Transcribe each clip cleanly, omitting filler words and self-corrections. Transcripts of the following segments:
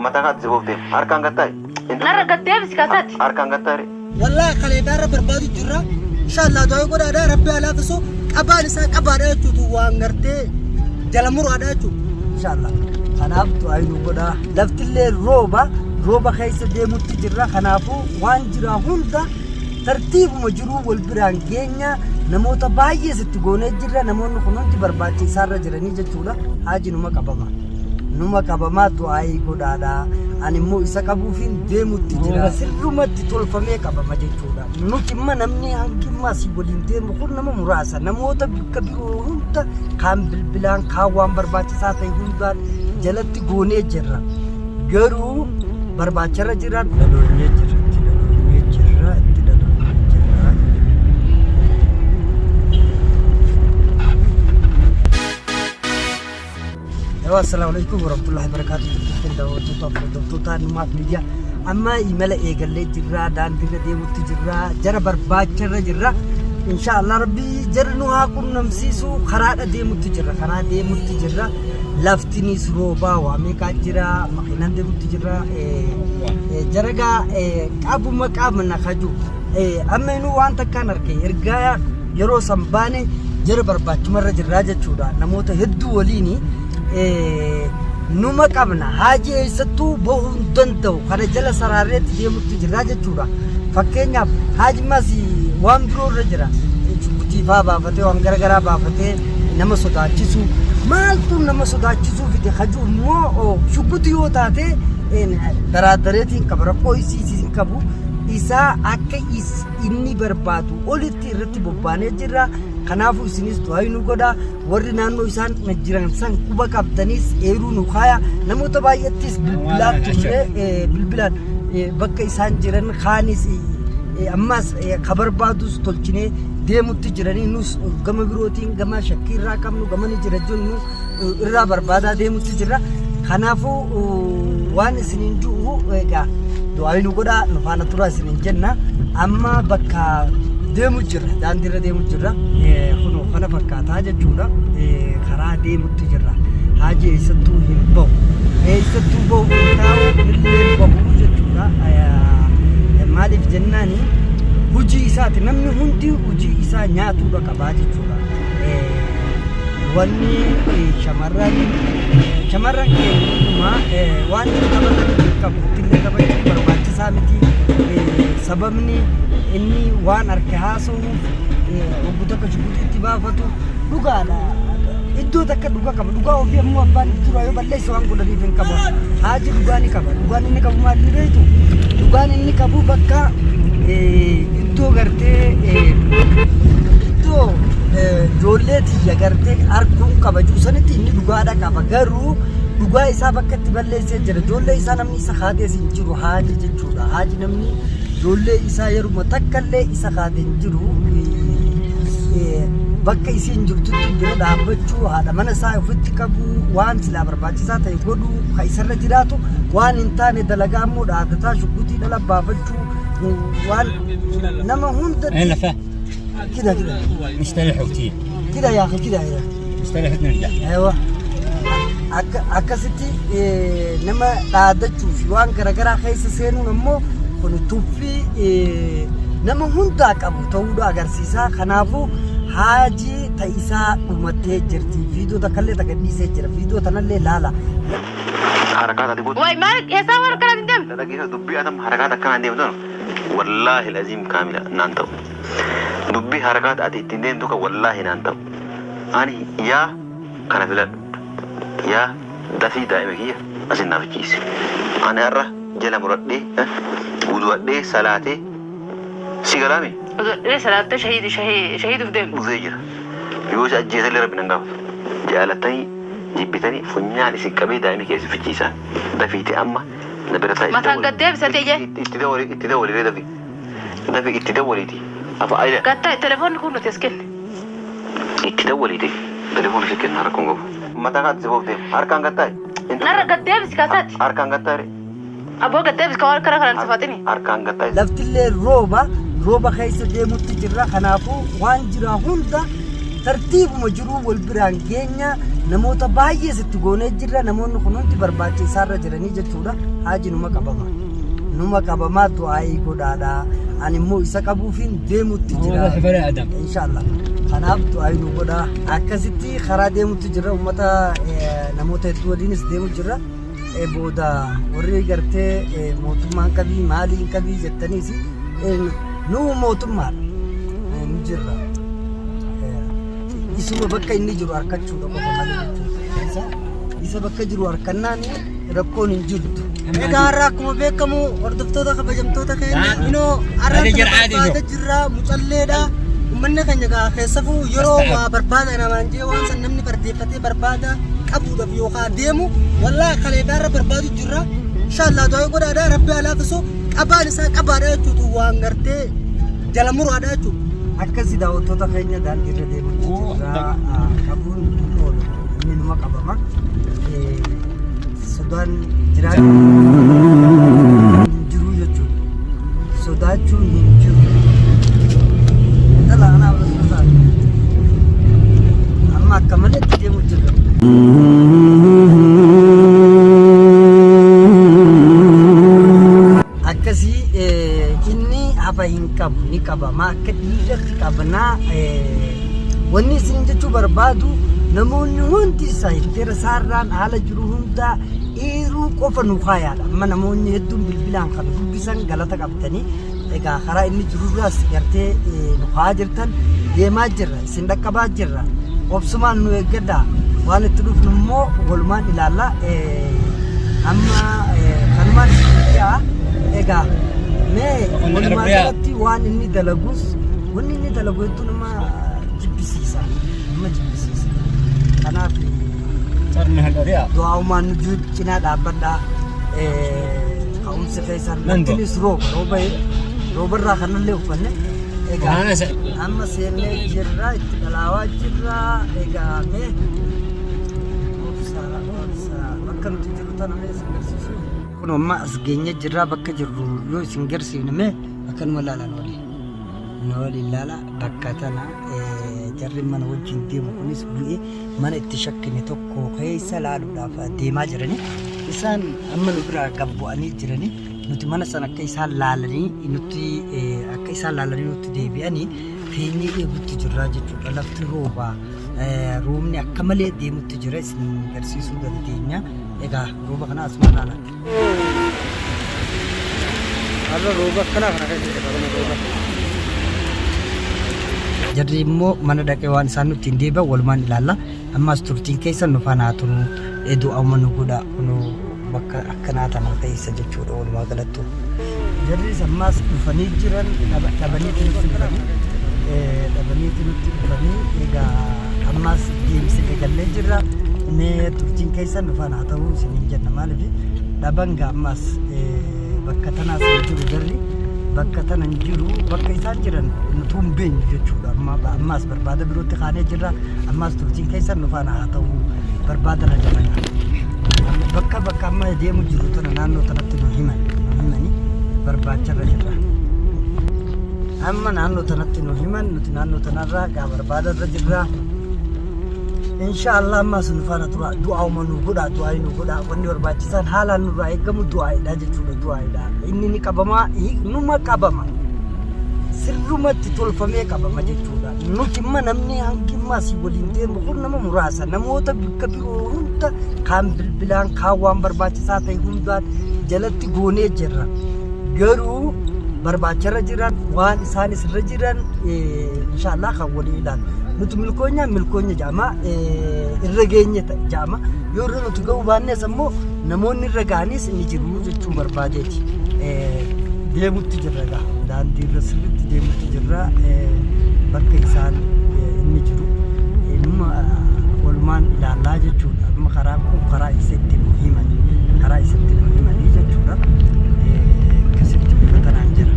mata kat sebofte harkan gatai nara gatte bis kasati harkan gatai والله خلينا رب بربادي جرا إن شاء الله ده يقول هذا ربي على كسو أبان ساق أبان أجتو وانغرتي جلمر هذا أجتو إن شاء الله خنابتو أينو كذا لفت اللي روبا خيس ده متجرا خنابو وانجرا هوندا ترتيب مجرو والبرانجينيا نموت باية ستقولنا جرا نمون خنون تبربادي سارة جراني جتولا هاجي نما كبما تو أي كذا ani mo isa kabufin demu tijira sirruma titolfame kabama jechuudha nuti namni hangimma si bolin demu kun nama murasa namoota bikkabiru hunda kan bilbilaan kaawwan barbaachisaa ta'e hundaan jalatti goonee jirra garuu barbaachara jiran daloollee jirra السلام عليكم ورحمة الله وبركاته. دكتور نماف ميديا أما إيميل إيجال جرا دان دي متجرا جرا برباچر جرا إن شاء الله ربي جرنوها كن نمسيسو خراد دي متجرا لافتني سروبا واميكا جرا مكينان دي متجرا جرغا قابو مقام نخجو أما إنو وان تكان أركي إرغايا يرو سنباني جرا برباچ مرة جرا جتشودا نموتا هدو وليني نما قبنا حاجة ستو بوهم دندو خنا جل سرارات دي متجرا جتشودا فكينا حاج ماسي وام درو رجرا جيفا بافته وام غرغرا بافته نما سودا چسو مالتو نما سودا چسو في خجو مو او شبوتيو تاته ان درادرتي كبر کوئی سي كبو إسا أكا إني بربادو أولتي رتبو باني جرا خنافو سنيس توهينو قدا ورنانو إسان نجران سان كوبا كابتانيس إيرو نخايا نمو تبايتيس بالبلاد تشري بالبلاد بكا إسان جران خانيس أماس خبر بادوس تولچيني ديمو تجراني نوس غما بروتين غما شكير راكم نو غما نجرجون نو إرا بربادا ديمو تجرا خنافو وان سنين جو إيقا دوائنو قدا نفانا ترى سنين جنة أما بكا ديمو جرة داندير ديمو جرة خنو خنا بكا تاجة جورا خرا ديمو تجرة حاجة ستو هنبو ستو بو تاو اللي بو جرة مالي في جناني وجي إسات نمني هندي وجي إسا نياتو بكا باجة جورا واني شمران كيما واني تبتل كبتل تبتل برباچسا متي سببني إني وان أركهاسو وبوتا كشبوت اتبافتو دوغالا إدو تك دوغا كبا دوغا وفي أمو أبان ترايو بلي سوان قد ريفين كبا حاجة دوغاني كبا دوغاني إني كبو مادي ريتو دوغاني إني كبو بكا إدو غرتي إدو جولتي يغرتي أركون كبا جوسانتي إني دوغادا كبا غرو دوغا إسا بكا تبليسي جرى جولة إسا نمني إسا خادي سنجرو حاجة جنجودا حاجة نمني جولة إسا يرو متكالي إسا خادي نجرو بكا إسي نجرتو تنجرو دابچو هذا من إسا يفتي كبو وان سلا برباچسا تاي قدو خيسر جراتو وان انتاني دلقامو دادتا شكوتي دلب بافچو وان نما هوندا أنا فا كده مشتري حوتي كده يا أخي كده يا مشتري حتنا نرجع أيوة akkasitti nama dhaadachuu fi waan garaagaraa keessa seenuun ammoo kun tuffii nama hundaa qabu ta'uu agarsiisa. Kanaafuu haajii ta'isaa dhumattee jirti. Viidiyoo takkaallee takka dhiisee jira. Viidiyoo tanallee laala. حركات هذه واي ما يسا ورك لا تندم دقيقة دبي أدم حركات كمان دي بدون والله العظيم كاملة نانتو دبي حركات أدي تندم دوكا والله نانتو أنا يا كان فلان يا دفي دائما هي أزين في كيس أنا أرى جل مردي ودودي صلاتي سيغرامي ليه صلاة شهيد في دم وزيجر يوجد أجهزة اللي ربنا نقف جالتني جبتني فنيان سكبي دائما كيس في كيسان دفيتي أما نبرتها مثلا قدام ساتيجي اتدوري دفي اتدوري دي أفا أيضا قطع التليفون كله تسكن اتدوري دي تليفون سكن هركون قبو متى قد سبوبتي هركان قطع نرى قدام سكاسات هركان قطع أبو قدام سكوار كرا صفاتني هركان قطع لفت اللي روبا خيس ديمو تجرا خنافو وان جرا هوندا ترتيب مجرو والبرانجينيا namoota baay'ee sitti goonee jirra namoonni kun hundi barbaachisaarra jiranii jechuudha haaji numa qabamaa du'aayii godhaadha ani immoo isa qabuufiin deemutti jira inshallah kanaaf du'aayii nu godha akkasitti karaa deemutti jira ummata namoota hedduu waliinis deemu jira booda warri gartee mootummaan qabii maaliin qabii jettaniis nu mootummaadha nu jirra isuma bakka inni jiru harkachuudha qofa malee jechuudha isa bakka jiru harkannaan rakkoon hin jirtu egaa har'a akkuma beekamu hordoftoota kabajamtoota keenya inoo har'a jirra mucalleedha ummanni keenya gaa keessafuu yeroo waa barbaada namaan jee waan san namni bardeeffatee barbaada qabuudhaaf yookaan deemu wallaahi kaleedaarra barbaadu jirra inshallah du'aa godhaadha rabbi alaafisu qabaan isaa qabaadha jechuutu waan gartee jala muraadha jechuudha akkasii daawwattoota keenya daandiirra deemu jirra qabuun oolu inni numa qabama sodaan jiraachuu jiru jechuudha sodaachuun hin jiru dhala anaa barbaasa amma akka malee itti deemu jirra akkasii inni hafa hin qabu ni qabama akka dhiirratti qabnaa wanni isin jechuu barbaadu namoonni hundi saayitteera saarraan haala jiru hunda eeruu qofa nu kaayaadha amma namoonni hedduun bilbilaan kan dubbisan galata qabtanii egaa karaa inni jirurraas gartee nu kaa jirtan deemaa jirra isin dhaqqabaa jirra obsumaan nu eeggadha waan itti dhufnu immoo walumaan ilaalla amma kanumaan isin egaa mee walumaa jalatti waan inni dalagus wanni inni dalagu hedduu nama jibbisiisa kanaaf du'aa'umaan nu cinaa dhaabbadha ka'umsa keessan lakkinis roobarraa kanallee uffanne egaa amma seennee jirra itti dhalaawaa jirra egaa mee bakka nuti jiru tana mee isin garsiisu kun amma as geenye jirra bakka jirru yoo isin garsiifne mee akkanuma laalan waliin laala bakka tana jarri mana wajjin deemu kunis bu'ee mana itti shakkine tokko keessa laaluudhaaf deemaa jirani isaan amma nu biraa gabbu'anii jirani nuti mana sana akka isaan laalanii nuti deebi'anii keenyee eegutti jirraa jechuudha lafti roobni akka malee deemutti jira isin garsiisuu dandeenya egaa rooba kana asuma laala har'a rooba akkanaa kana keessa rooba jarri immoo mana dhaqee waan isaan nutti hin deebi'an walumaan ilaalla ammas turtiin keessa nu faana turu du'aa'uma nu godha kunu bakka akkanaa tana keessa jechuudha walumaa galattu jarris ammas dhufanii jiran dhabaniiti nutti dhufanii egaa ammas deemsine eegallee jirra mee turtiin keessa nu faana ta'uu isiniin jenna maaliif dhabangaa ammas bakka tanaas jiru jarri bakka tana hin jiru bakka isaan jiran nuti hin beeknu jechuudha ammas barbaada birootti kaanee jirra ammas turtiin keessa nu faana haa ta'u barbaada na jabana bakka amma deemu jiru tana naannoo tanatti nu himani barbaacharra jirra amma naannoo tanatti nu himan nuti naannoo tanarraa gaa barbaadarra jirra inshallah ammas nu faana tura du'aa'uma nu godha du'aa'ii nu godha wanni barbaachisan haalaan nurraa eegamu du'aa'idha jechuudha du'aa'idha inni ni qabamaa numa qabama sirrumatti tolfamee qabama jechuudha nuti imma namni hangimmaa si waliin deemu kun nama muraasa namoota bakka biroo hunda kaan bilbilaan kaan waan barbaachisaa ta'e hundaan jalatti goonee jirra garuu barbaacharra jiran waan isaanis irra jiran inshallah kan walii ilaalu nuti milkoonya jaama irra geenye jaama yoo irra nuti ga'uu baannes ammoo namoonni irra ga'anis ni jiru jechuun barbaadeeti deemutti jirra gaa daandii irra sirriitti deemutti jirra bakka isaan inni jiru numa walumaan ilaallaa jechuudha amma karaa kun karaa isatti nu himanii jechuudha akkasitti bifa tanaan jira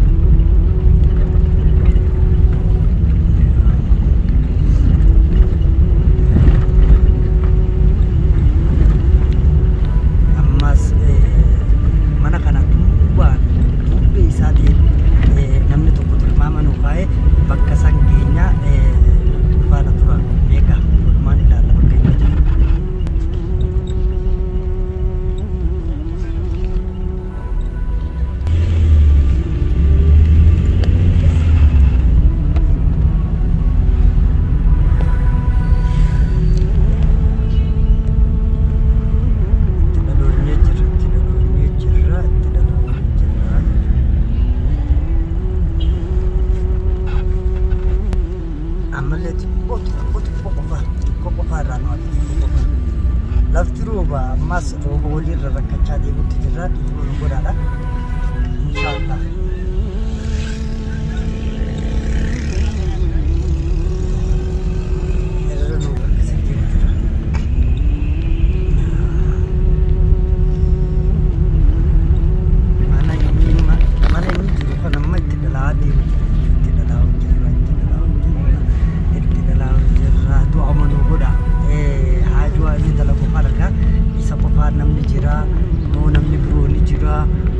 bakka san keenya faana tura meeqa walumaan ilaalla bakka inni jiru jirra dhiifama nu godhaadha inshaallah.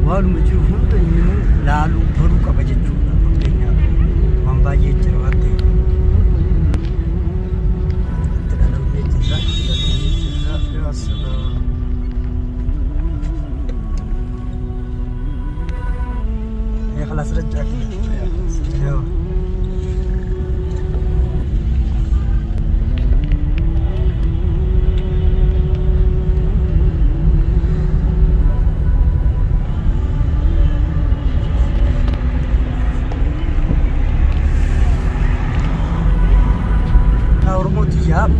Waaluma jiru hunda inni laalu baruu qaba jechuudha. Fakkeenyaaf waan baay'ee jira waan ta'eef itti dhaloonnee jirra. خلاص رجعك.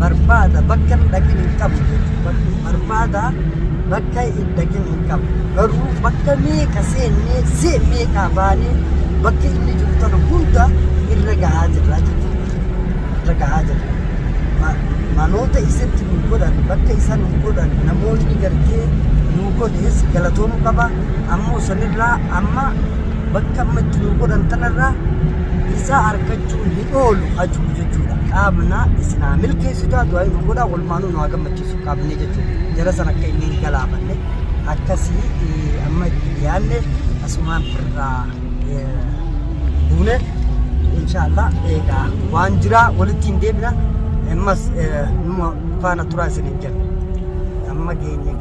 Barbaada bakka dhaqin hin qabu barbaada bakka dhaqin hin qabu garuu bakka meeqa seennee meeqa baanee bakka inni jiru tana hunda irra gahaa jirra jechuudha. Irra gahaa jirra manoota isatti nu godhan bakka isa nu godhan namoonni gartee nu godhees galatoomuu qaba ammoo sanirraa amma bakka amma itti nu godhan tanarraa isa argachuun hin oolu ajuu jechuudha. Qaamna isinaa milkeessu taatu waa'ee nu godhaa walumaanuu nu haa gammachiisu qaabnee jechuudha. Jara sana akka inni hin galaafanne akkasii amma itti dhiyaanne asumaan irraa buune inshaallah eegaa waan jiraa walitti hin deebina ammas numa faana turaa isin hin jennu amma geenye.